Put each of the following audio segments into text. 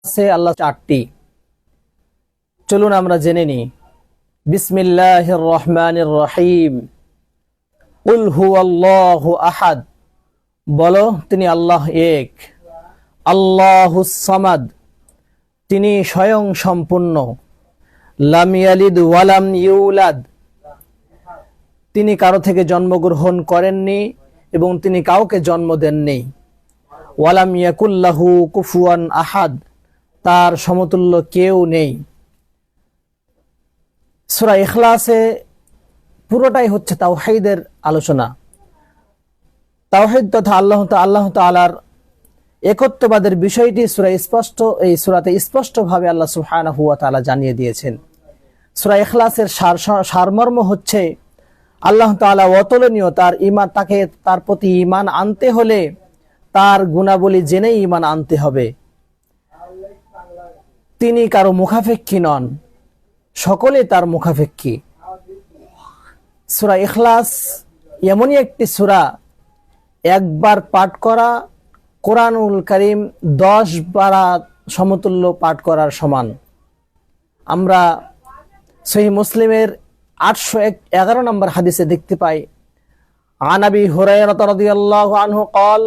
আছে আল্লাহ 4টি। চলুন আমরা জেনে নিই। বিসমিল্লাহির রহমানির রহিম। কুল হুয়াল্লাহু আহাদ, বলো তিনি আল্লাহ এক। আল্লাহুস সামাদ, তিনি স্বয়ং সম্পূর্ণ। লাম ইয়ালিদ ওয়ালাম ইউলাদ, তিনি কারো থেকে জন্মগ্রহণ করেননি এবং তিনি কাউকে জন্ম দেননি। ওয়ালাম ইয়াকুল্লাহু কুফুয়ান আহাদ, তার সমতুল্য কেউ নেই। সূরা ইখলাসে পুরোটাই হচ্ছে তাওহীদের আলোচনা। তাওহীদ তথা আল্লাহ তাআলার একত্ববাদের বিষয়টি এই সূরাতে স্পষ্টভাবে আল্লাহ সুবহানাহু ওয়া তাআলা জানিয়ে দিয়েছেন। সূরা ইখলাসের সারমর্ম হচ্ছে আল্লাহ তাআলা অতুলনীয়, তার প্রতি ঈমান আনতে হলে তার গুণাবলী জেনেই ঈমান আনতে হবে। তিনি কারো মুখাপেক্ষী নন, সকলে তার মুখাপেক্ষী। সূরা ইখলাস এমনই একটি সূরা, একবার পাঠ করা কোরআনুল কারীম 10 পারা সমতুল্য পাঠ করার সমান। আমরা সহিহ মুসলিমের 811 নম্বর হাদিসে দেখতে পাই, আন আবি হুরায়রা রাদিয়াল্লাহু আনহু قال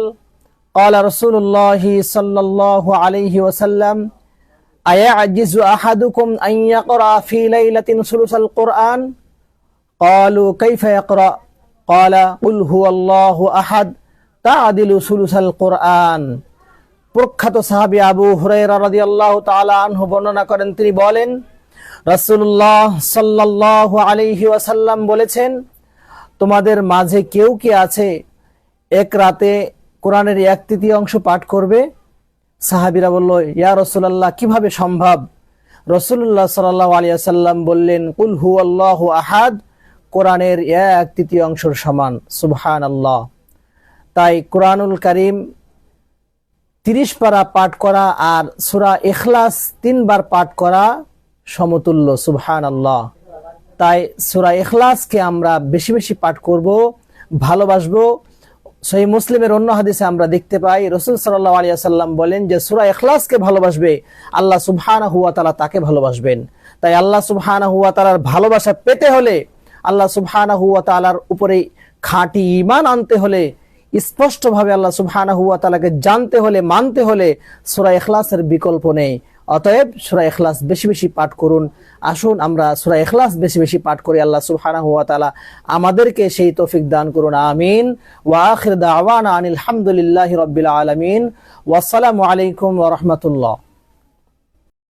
قال رسول الله صلى الله عليه وسلم أيعجز أحدكم أن يقرأ في ليلة ثلث القرآن قالوا كيف يقرأ قال قل هو الله أحد تعدل ثلث القرآن। প্রখ্যাত সাহাবী আবু হুরায়রা রাদিয়াল্লাহু তাআলা আনহু বর্ণনা করেন, তিনি বলেন রাসূলুল্লাহ সাল্লাল্লাহু আলাইহি ওয়াসাল্লাম বলেছেন, তোমাদের মাঝে কেউ কি আছে এক রাতে কোরআনের 1/3 পাঠ করবে? সাহাবীরা বলল, ইয়া রাসূলুল্লাহ, কিভাবে সম্ভব? রাসূলুল্লাহ সাল্লাল্লাহু আলাইহি ওয়াসাল্লাম বললেন, কুল হুয়াল্লাহু আহাদ কোরআনের 1/3 সমান। সুবহানাল্লাহ। তাই কোরআনুল কারীম 30 পারা পাঠ করা আর সূরা ইখলাস 3 বার পাঠ করা সমতুল্য। সুবহানাল্লাহ। তাই সূরা ইখলাসকে আমরা বেশি বেশি পাঠ করব, ভালোবাসবো। সহিহ মুসলিমের অন্য হাদিসে আমরা দেখতে পাই রাসূল সাল্লাল্লাহু আলাইহি ওয়াসাল্লাম বলেন যে সূরা ইখলাসকে ভালোবাসবে আল্লাহ সুবহানাহু ওয়া তাআলা তাকে ভালোবাসবেন। তাই আল্লাহ সুবহানাহু ওয়া তাআলার ভালোবাসা পেতে হলে, আল্লাহ সুবহানাহু ওয়া তাআলার উপরে খাঁটি ঈমান আনতে হলে, স্পষ্টভাবে আল্লাহ সুবহানাহু ওয়া তাআলাকে জানতে হলে, মানতে হলে সূরা ইখলাসের বিকল্প নেই। অতএব সূরা ইখলাস বেশি বেশি পাঠ করুন। আসুন আমরা সূরা ইখলাস বেশি বেশি পাঠ করি। আল্লাহ সুবহানাহু ওয়া তাআলা আমাদেরকে সেই তৌফিক দান করুন। আমিন। ওয়া আখির দাওয়ানা আনিল হামদুলিল্লাহি রাব্বিল আলামিন। ওয়া আসসালামু আলাইকুম ওয়া রাহমাতুল্লাহ।